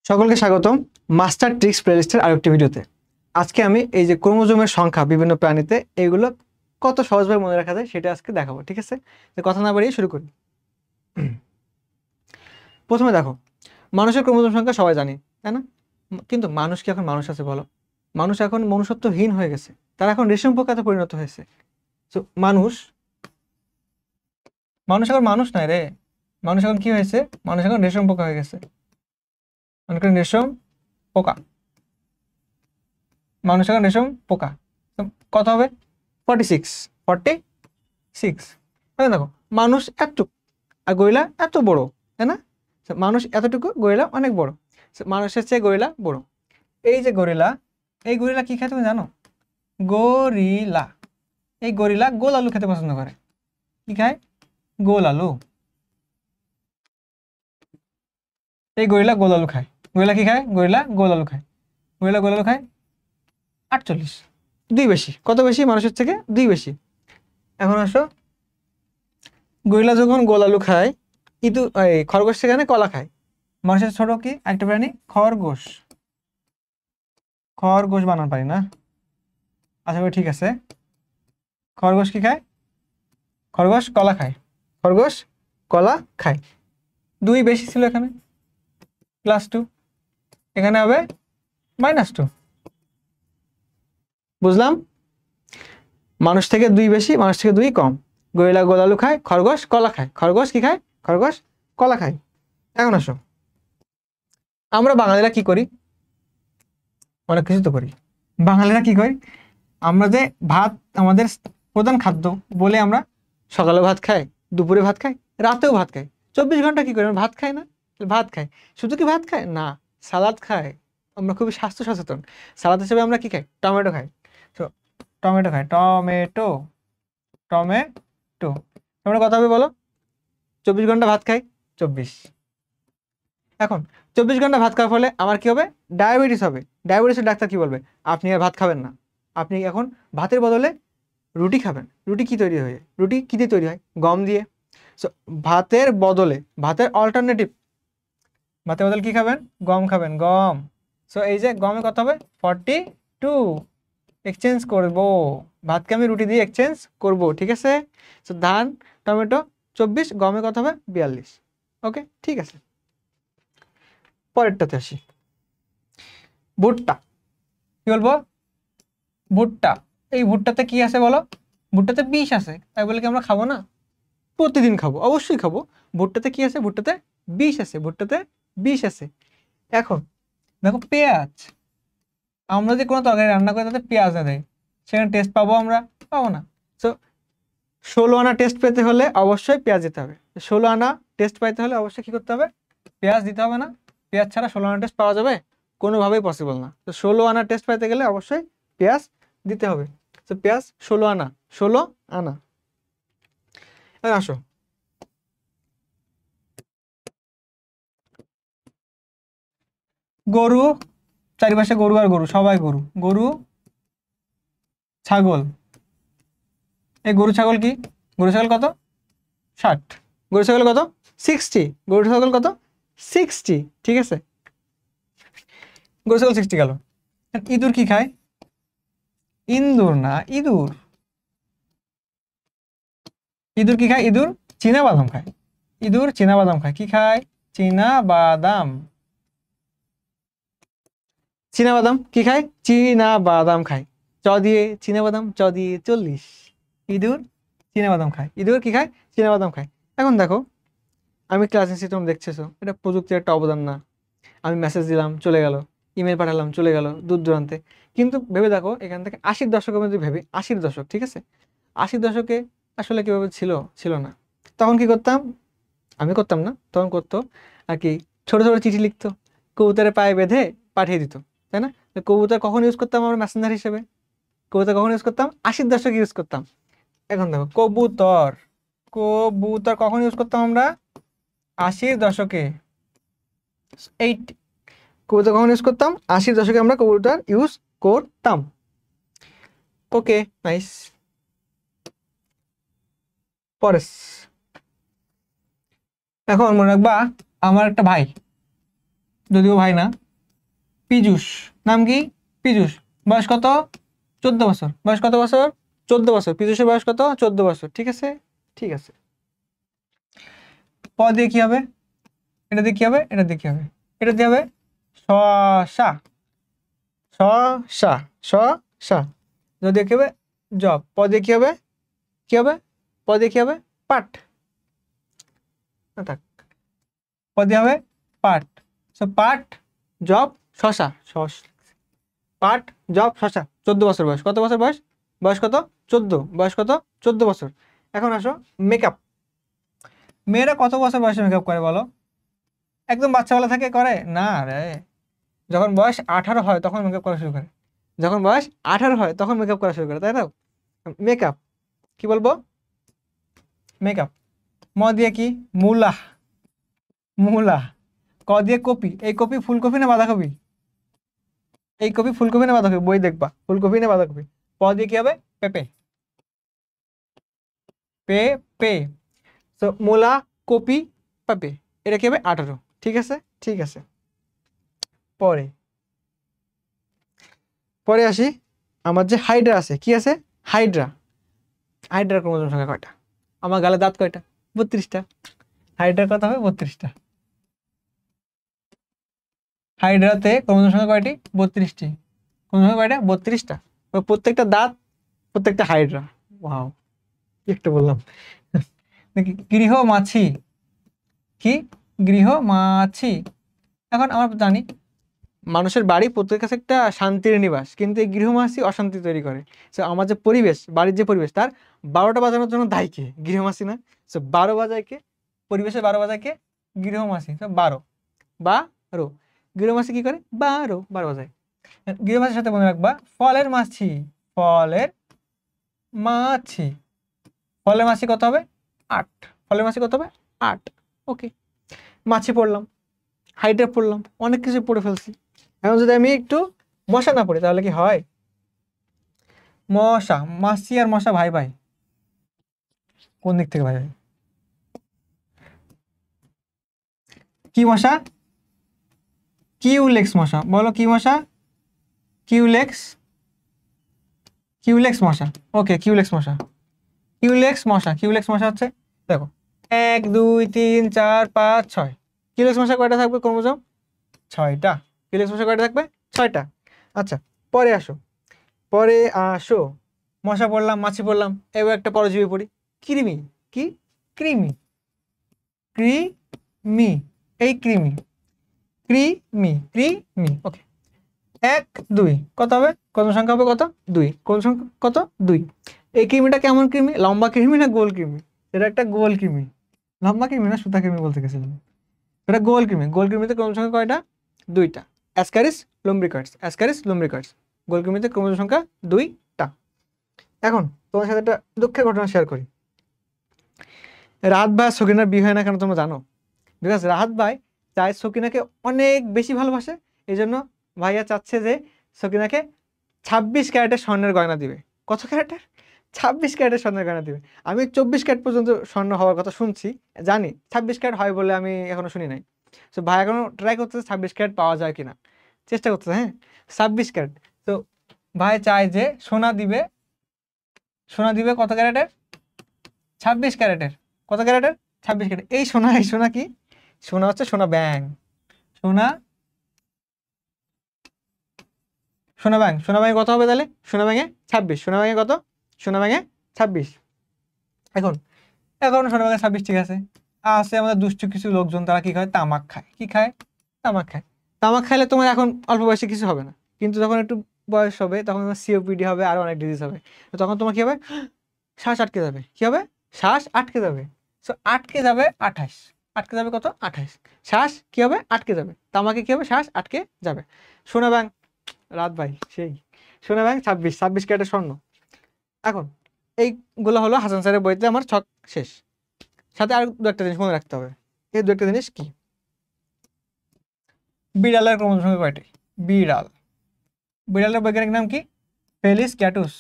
সকলকে স্বাগতম master tricks প্লেলিস্টের আরেকটি ভিডিওতে। আজকে আমি এই যে ক্রোমোজোমের সংখ্যা বিভিন্ন প্রাণীতে এইগুলো কত সহজভাবে মনে রাখা যায় সেটা আজকে দেখাবো। ঠিক আছে, তো কথা না বাড়িয়ে শুরু করি। প্রথমে দেখো, মানুষের ক্রোমোজোম সংখ্যা সবাই জানি, তাই না? কিন্তু মানুষ কি এখন মানুষ আছে বলো? মানুষ এখন মনুষ্যত্বহীন হয়ে গেছে, তারা এখন রেশম পোকাতে পরিণত হয়েছে। তো মানুষ মানুষ এখন মানুষ নয় রে, মানুষ এখন কি হয়েছে? মানুষ এখন রেশম পোকা হয়ে গেছে। রেশম পোকা, মানুষ এখন রেশম পোকা। তো কত হবে? 46 দেখো, মানুষ এতটুকু আর গরিলা এত বড়, তাই না? মানুষ এতটুকু, গরিলা অনেক বড়। মানুষের চেয়ে গরিলা বড়। এই যে গরিলা, এই গরিলা কি খায় তুমি জানো? গরিলা, এই গরিলা গোল আলু খেতে পছন্দ করে। কি খায়? গোল আলু। এই গরিলা গোল আলু খায়। গরিলা কি খায়? গরিলা গোল আলু খায়। গরিলা গোল আলু খায় 48, 2 বেশি। কত বেশি? মানুষের থেকে 2 বেশি। এখন আসো, গরিলা যখন গোল আলু খায়, খরগোশ সেখানে কলা খায়। মানুষের ছোট কি একটা প্রাণী? খরগোশ। খরগোশ বানান পারি না, আশা করি ঠিক আছে। খরগোশ কি খায়? খরগোশ কলা খায়। খরগোশ কলা খায়। 2 বেশি ছিল এখানে, +2। এখানে হবে -2। বুঝলাম? মানুষ থেকে 2 বেশি, মানুষ থেকে 2 কম। গরিলা গোল আলু খায়, খরগোশ কলা খায়। খরগোশ কি খায়? খরগোশ কলা খায়। এখন আসো, আমরা বাঙালিরা কি করি? অনেক কিছু তো করি। বাঙালিরা কি করি? আমরা যে ভাত আমাদের প্রধান খাদ্য বলে আমরা সকালে ভাত খাই, দুপুরে ভাত খাই, রাতেও ভাত খাই। 24 ঘন্টা কি করি? আমরা ভাত খাই না? ভাত খাই। শুধু কি ভাত খাই না, সালাদ খাই। আমরা খুবই স্বাস্থ্য সচেতন। সালাদ হিসেবে আমরা কি খাই? টমেটো খাই। তো টমেটো খাই, টমেটো টমেটো টমেটো কত হবে বলো? 24 ঘন্টা ভাত খাই, 24। এখন 24 ঘন্টা ভাত খাওয়ার ফলে আমার কি হবে? ডায়াবেটিস হবে। ডায়াবেটিসের ডাক্তার কি বলবে? আপনি আর ভাত খাবেন না, আপনি এখন ভাতের বদলে রুটি খাবেন। রুটি কি তৈরি হয়? রুটি কি দিয়ে তৈরি হয়? গম দিয়ে। সো ভাতের বদলে, ভাতের অল্টারনেটিভ, ভাতের বদলে কি খাবেন? গম খাবেন, গম। সো এই যে গমে কত হবে? 42। এক্সচেঞ্জ করব, ভাতকে আমি রুটি দিয়ে এক্সচেঞ্জ করব। ঠিক আছে? সো ধান, টমেটো 24, গমে কত হবে? 42। ওকে, ঠিক আছে। পরেরটাতে আসি, ভুট্টা। কি বলবো? ভুট্টা। এই ভুট্টাতে কি আছে বলো? ভুট্টাতে বিষ আছে, তাই বলে কি আমরা খাবো না? প্রতিদিন খাবো, অবশ্যই খাবো। ভুট্টাতে কি আছে? ভুট্টাতে বিষ আছে, ভুট্টাতে বিষ আছে। এখন দেখো, পেঁয়াজ, আমরা যে কোনো তরকারি রান্না করে তাতে পেঁয়াজ না দেয়, সেখানে টেস্ট পাবো আমরা? পাবো না। সো 16 আনা টেস্ট পেতে হলে অবশ্যই পেঁয়াজ দিতে হবে। 16 আনা টেস্ট পাইতে হলে অবশ্যই কি করতে হবে? পেঁয়াজ দিতে হবে না? পেঁয়াজ ছাড়া 16 আনা টেস্ট পাওয়া যাবে? কোনোভাবেই পসিবল না। তো 16 আনা টেস্ট পাইতে গেলে অবশ্যই পেঁয়াজ দিতে হবে। তো পেঁয়াজ 16 আনা, 16 আনা। আসো, গরু, চারিপাশে গরু আর গরু, সবাই গরু। গরু, ছাগল। এই গরু ছাগল কি? গরু ছাগল কত? 60। গরু ছাগল কত? 60। গরু ছাগল কত? 60। ঠিক আছে, গরু ছাগল 60 গেল। ইঁদুর কি খায়? ইন্দুর না, ইঁদুর। ইঁদুর কি খায়? ইঁদুর চীনা বাদাম খায়। ইঁদুর চীনা বাদাম খায়। কি খায়? চীনা বাদাম। চীনা বাদাম কি খায়? চীনা বাদাম খায়। চ দিয়ে চীনা বাদাম, চ দিয়ে 40। ইঁদুর চীনা বাদাম খায়। ইঁদুর কি খায়? চীনা বাদাম খায়। এখন দেখো, আমি ক্লাস নিচ্ছি, তোমরা দেখতেছো, এটা প্রযুক্তির একটা অবদান না? আমি মেসেজ দিলাম, চলে গেল। ইমেল পাঠালাম, চলে গেল দূর দূরান্তে। কিন্তু ভেবে দেখো, এখান থেকে 80-র দশকের মধ্যে ভেবে, 80-র দশক, ঠিক আছে, 80-র দশকে আসলে কিভাবে ছিল? ছিল না। তখন কি করতাম? আমি করতাম না, তখন করতো আর কি, ছোট ছোট চিঠি লিখতো, কবুতরের পায়ে বেঁধে পাঠিয়ে দিত, তাই না? কবুতর কখন ইউজ করতাম আমরা মেসেঞ্জার হিসেবে? কবুতর কখন ইউজ করতাম? 80-র দশকে ইউজ করতাম। এখন দেখো, কবুতর, কবুতর কখন ইউজ করতাম আমরা? 80-র দশকে। কবুতর কখন ইউজ করতাম? 80-র দশকে আমরা কবুতর ইউজ করতাম। ওকে, নাইস। পরেস, এখন মনে রাখবা, আমার একটা ভাই, যদিও ভাই না। পীযূষ, নাম কি? পীযূষ, বয়স কত? 14 বছর। বয়স কত বছর? 14 বছর। পীযূষের বয়স কত? 14 বছর। ঠিক আছে, ঠিক আছে। প দিয়ে কি হবে? এটা দিয়ে কি হবে? এটা দিয়ে কি হবে? এটা দিয়ে হবে শশা। শশা, শশা। যদি কি হবে? জব। প দিয়ে কি হবে? কি হবে? প দিয়ে কি হবে? পাট। থাক, প দিয়ে হবে পাট। সো পাট, জব, শশা। পাট, জব, শশা। 14 বছর বয়স। কত বছর বয়স? বয়স কত? 14। বয়স কত? 14 বছর। এখন আসো মেকআপ। মেয়েরা কত বছর বয়সে মেকআপ করে বলো? একদম বাচ্চাবেলা থেকে করে না রে। যখন বয়স 18 হয় তখন মেকআপ করা শুরু করে। যখন বয়স 18 হয় তখন মেকআপ করা শুরু করে, তাই না? মেকআপ কি বলবো? মেকআপ। ম দিয়ে কি? মূলা। মূলা। ক দিয়ে কপি। এই কপি ফুলকপি না বাঁধাকপি? এই কপি ফুলকপি না বাঁধাকপি? বই দেখবা, ফুলকপি না বাঁধাকপি। প দিয়ে কি হবে? পেঁপে। পেঁপে। তো মূলা, কপি, পেঁপে। এটা কি হবে? 18। ঠিক আছে, ঠিক আছে। পরে পরে আসি। আমার যে হাইড্রা আছে, কি আছে? হাইড্রা। হাইড্রার ক্রোমোজোম সংখ্যা কয়টা? আমার গালে দাঁত কয়টা? 32টা। হাইড্রার কথা হবে 32টা। হাইড্রাতে ক্রোমোজোম সংখ্যা কয়টি? 32টি। ক্রোমোজোম সংখ্যা কয়টা? 32টা। প্রত্যেকটা দাঁত, প্রত্যেকটা হাইড্রা। ওয়াও, একটু বললাম। গৃহমাছি। কি? গৃহমাছি। এখন আমরা জানি মানুষের বাড়ি প্রত্যেকের কাছে একটা শান্তির নিবাস, কিন্তু এই গৃহমাছি অশান্তি তৈরি করে। সো আমার যে পরিবেশ, বাড়ির যে পরিবেশ, তার 12টা বাজানোর জন্য দায়ী কে? গৃহমাছি না? সো 12 বাজায় কে? পরিবেশে 12 বাজায় কে? গৃহমাছি। 12 12। গৃহমাছি কি করে? 12 বাজায়। গৃহমাছির সাথে মনে রাখবা ফলের মাছি। ফলের মাছি। ফলের মাছি কত হবে? 8। ফলের মাছি কত হবে? 8। ওকে, মাছি পড়লাম, হাইড্রা পড়লাম, অনেক কিছু পড়ে ফেলছি। এখন যদি আমি একটু মশা না পড়ি তাহলে কি হয়? মশা, মাছি আর মশা ভাই ভাই। কোন দিক থেকে ভাই ভাই? কি মশা? কিউলেক্স মশা। বলো কি মশা? কিউলেক্স। কিউলেক্স মশা। ওকে, কিউলেক্স মশা। কিউলেক্স মশা। কিউলেক্স মশা হচ্ছে, দেখো, 1 2 3 4 5 6। কিউলেক্স মশা কয়টা থাকবে ক্রোমোজোম? 6টা। কিউলেক্স মশা কয়টা থাকবে? 6টা। আচ্ছা, পরে আসো। পরে আসো। মশা পড়লাম, মাছি পড়লাম, এবার একটা পরজীবী পড়ি। কৃমি। কি? কৃমি। কৃমি। এই কৃমি। কৃমি, কৃমি। ওকে, 1 2 কত হবে? কত সংখ্যা হবে? কত? 2। কোন সংখ্যা কত? 2। এই কৃমিটা কেমন কৃমি? লম্বা কৃমি না গোল কৃমি? এটা একটা গোল কৃমি। লম্বা কৃমি না সুতা কৃমি বলতে গেছিলাম। এটা গোল কৃমি। গোল কৃমিতে ক্রোমোজোম সংখ্যা কয়টা? 2টা। অ্যাসকারিস লুম্ব্রিকার্স। অ্যাসকারিস লুম্ব্রিকার্স। গোল কৃমিতে ক্রোমোজোম সংখ্যা 2টা। এখন তোমার সাথে একটা দুঃখের ঘটনা শেয়ার করি। রাহাত ভাই আর সকিনার বিয়ে হয় না কেন তোমরা জানো? বিকজ রাহাত ভাই চায় সকিনাকে অনেক বেশি ভালোবাসে, এই জন্য ভাইয়া চাচ্ছে যে সকিনাকে 26 ক্যারেটের স্বর্ণের গয়না দিবে। কত ক্যারেটের? 26 ক্যারেটের স্বর্ণের গয়না দিবে। আমি 24 ক্যারেট পর্যন্ত স্বর্ণ হওয়ার কথা শুনছি, জানি 26 ক্যারেট হয় বলে আমি এখনো শুনি নাই। তো ভাই এখনো ট্রাই করতেছে 26 ক্যারেট পাওয়া যায় কিনা, চেষ্টা করতেছে। হ্যাঁ, 26 ক্যারেট। তো ভাই চায় যে সোনা দিবে। সোনা দিবে কত ক্যারেটের? 26 ক্যারেটের। কত ক্যারেটের? 26 ক্যারেট। এই সোনা, এই সোনা কি? সোনা হচ্ছে সোনা ব্যাং। সোনা, সোনা ব্যাং। সোনা ব্যাংকে কত হবে তাহলে? সোনা ব্যাংকে 26। সোনা ব্যাংকে কত? সোনা ব্যাংকে 26। এখন এখন সোনা ব্যাংকে 26, ঠিক আছে। আছে আমাদের দুষ্টু কিছু লোকজন, তারা কি খায়? তামাক খায়। কি খায়? তামাক খায়। তামাক খাইলে তোমার এখন অল্প বয়সে কিছু হবে না, কিন্তু যখন একটু বয়স হবে তখন তোমার সিওপিডি হবে, আরো অনেক ডিজিজ হবে। তো তখন তোমার কি হবে? শ্বাস আটকে যাবে। কি হবে? শ্বাস আটকে যাবে। সো আটকে যাবে 28। আটকে যাবে কত? 28। শ্বাস কি হবে? আটকে যাবে। তামাকে কি হবে? শ্বাস আটকে যাবে। সোনা ব্যাংক, রাত ভাই সেই সোনা ব্যাংক 26। 26 ক্যারেটের স্বর্ণ। এখন এইগুলো হলো হাসান স্যারের বইতে আমার ছক শেষ। সাথে আর দু একটা জিনিস মনে রাখতে হবে। এই দু একটা জিনিস কি? বিড়ালের ক্রোমোজোম সংখ্যা কয়টি? বিড়াল। বিড়ালের বৈজ্ঞানিক নাম কি? ফেলিস ক্যাটুস।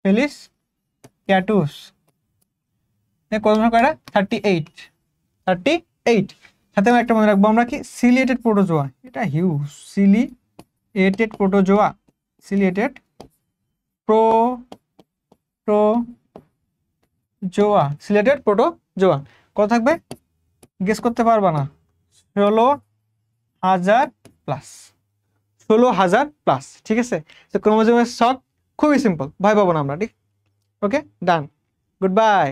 ফেলিস ক্যাটুস। ক্রোমোজোম কয়টা? 38। 38। সাথে একটা মনে রাখবো আমরা কি সিলিয়েটেড প্রোটোজোয়া, এটা huge, ciliated protozoa, ciliated protozoa, ciliated protozoa কত থাকবে গেস করতে পারবা না, 16,000 প্লাস, 16,000 প্লাস। ঠিক আছে, তো ক্রোমোজোমের শর্ট খুবই সিম্পল, ভয় পাবো না আমরা, ঠিক। ওকে, ডান, গুড বাই।